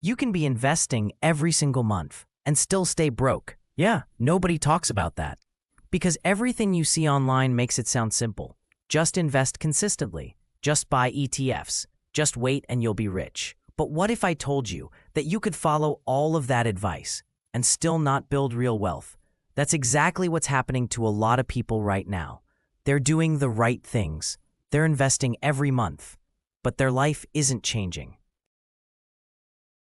You can be investing every single month and still stay broke. Yeah, nobody talks about that. Because everything you see online makes it sound simple. Just invest consistently. Just buy ETFs. Just wait and you'll be rich. But what if I told you that you could follow all of that advice and still not build real wealth? That's exactly what's happening to a lot of people right now. They're doing the right things. They're investing every month. But their life isn't changing.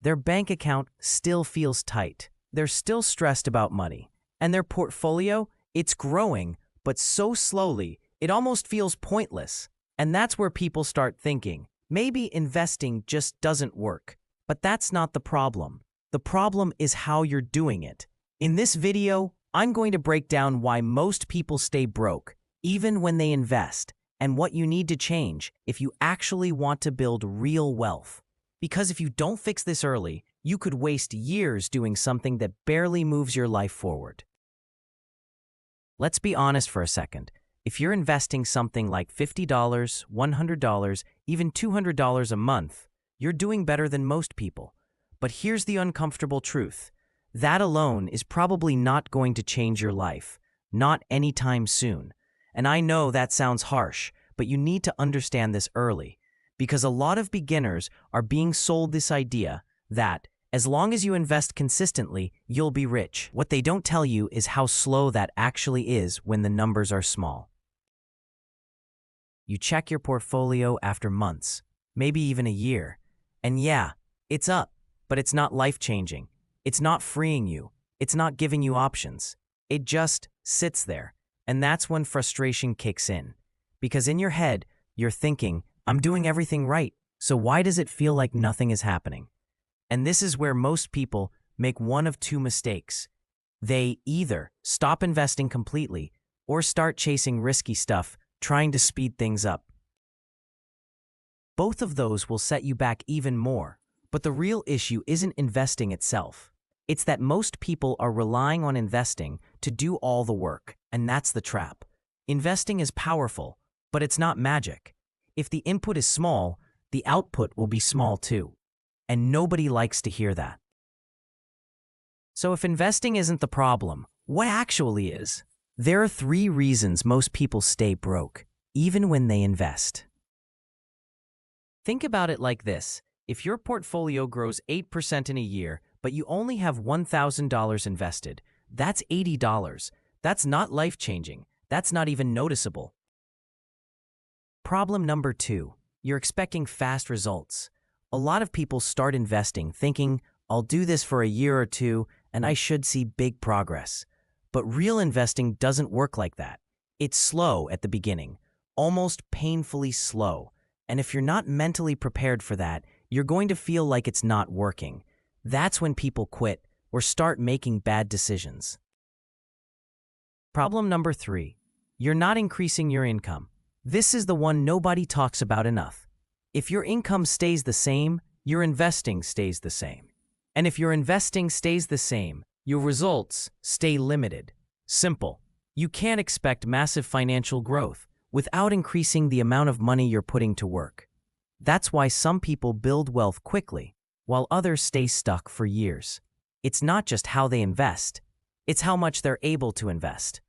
Their bank account still feels tight. They're still stressed about money. And their portfolio, it's growing, but so slowly, it almost feels pointless. And that's where people start thinking, maybe investing just doesn't work. But that's not the problem. The problem is how you're doing it. In this video, I'm going to break down why most people stay broke, even when they invest, and what you need to change if you actually want to build real wealth. Because if you don't fix this early, you could waste years doing something that barely moves your life forward. Let's be honest for a second. If you're investing something like $50, $100, even $200 a month, you're doing better than most people. But here's the uncomfortable truth. That alone is probably not going to change your life, not anytime soon. And I know that sounds harsh, but you need to understand this early, because a lot of beginners are being sold this idea that as long as you invest consistently, you'll be rich. What they don't tell you is how slow that actually is when the numbers are small. You check your portfolio after months, maybe even a year, and yeah, it's up, but it's not life-changing. It's not freeing you. It's not giving you options. It just sits there. And that's when frustration kicks in. Because in your head, you're thinking, I'm doing everything right, so why does it feel like nothing is happening? And this is where most people make one of two mistakes. They either stop investing completely or start chasing risky stuff, trying to speed things up. Both of those will set you back even more. But the real issue isn't investing itself. It's that most people are relying on investing to do all the work, and that's the trap. Investing is powerful, but it's not magic. If the input is small, the output will be small too. And nobody likes to hear that. So if investing isn't the problem, what actually is? There are 3 reasons most people stay broke, even when they invest. Think about it like this. If your portfolio grows 8% in a year, but you only have $1,000 invested, that's $80. That's not life-changing. That's not even noticeable. Problem number 2. You're expecting fast results. A lot of people start investing thinking, I'll do this for a year or 2 and I should see big progress. But real investing doesn't work like that. It's slow at the beginning, almost painfully slow. And if you're not mentally prepared for that, you're going to feel like it's not working. That's when people quit or start making bad decisions. Problem number 3. You're not increasing your income. This is the one nobody talks about enough. If your income stays the same, your investing stays the same. And if your investing stays the same, your results stay limited. Simple. You can't expect massive financial growth without increasing the amount of money you're putting to work. That's why some people build wealth quickly, while others stay stuck for years. It's not just how they invest, it's how much they're able to invest.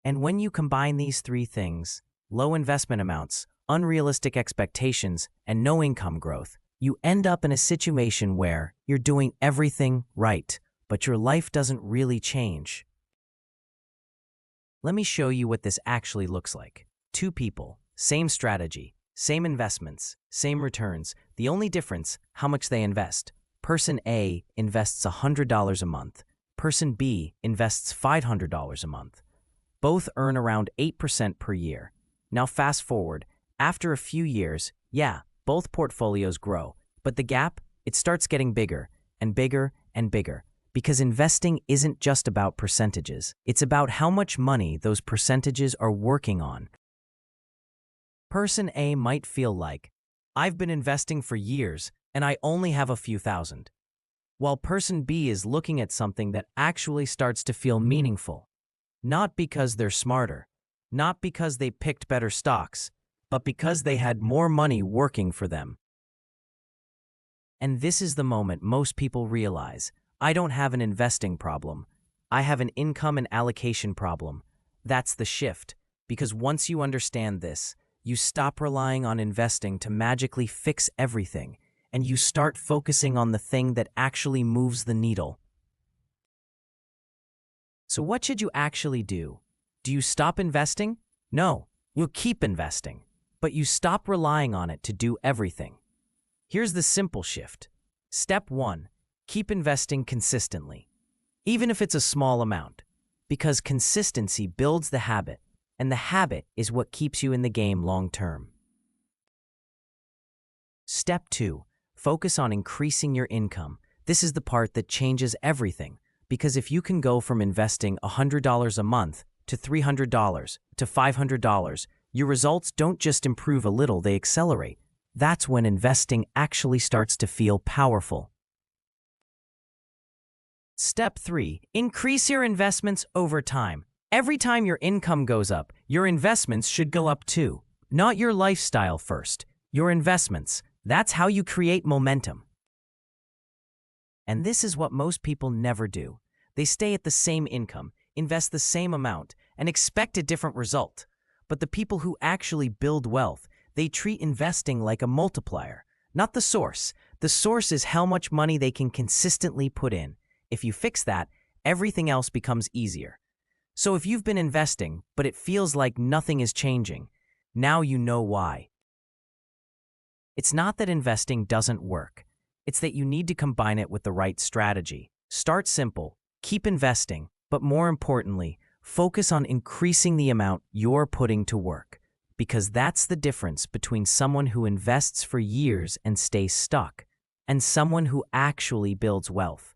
And when you combine these 3 things, low investment amounts, unrealistic expectations, and no income growth, you end up in a situation where you're doing everything right, but your life doesn't really change. Let me show you what this actually looks like. 2 people, same strategy, same investments, same returns. The only difference, how much they invest. Person A invests $100 a month. Person B invests $500 a month. Both earn around 8% per year. Now fast forward, after a few years, yeah, both portfolios grow, but the gap, it starts getting bigger and bigger and bigger. Because investing isn't just about percentages. It's about how much money those percentages are working on. Person A might feel like, I've been investing for years and I only have a few thousand. While person B is looking at something that actually starts to feel meaningful. Not because they're smarter, not because they picked better stocks, but because they had more money working for them. And this is the moment most people realize, I don't have an investing problem. I have an income and allocation problem. That's the shift, because once you understand this, you stop relying on investing to magically fix everything, and you start focusing on the thing that actually moves the needle. So what should you actually do? Do you stop investing? No, you'll keep investing, but you stop relying on it to do everything. Here's the simple shift. Step 1. Keep investing consistently, even if it's a small amount, because consistency builds the habit, and the habit is what keeps you in the game long term. Step 2. Focus on increasing your income. This is the part that changes everything, because if you can go from investing $100 a month to $300 to $500, your results don't just improve a little, they accelerate. That's when investing actually starts to feel powerful. Step 3. Increase your investments over time. Every time your income goes up, your investments should go up too. Not your lifestyle first, your investments. That's how you create momentum. And this is what most people never do. They stay at the same income, invest the same amount, and expect a different result. But the people who actually build wealth, they treat investing like a multiplier, not the source. The source is how much money they can consistently put in. If you fix that, everything else becomes easier. So if you've been investing, but it feels like nothing is changing, now you know why. It's not that investing doesn't work. It's that you need to combine it with the right strategy. Start simple, keep investing, but more importantly, focus on increasing the amount you're putting to work. Because that's the difference between someone who invests for years and stays stuck, and someone who actually builds wealth.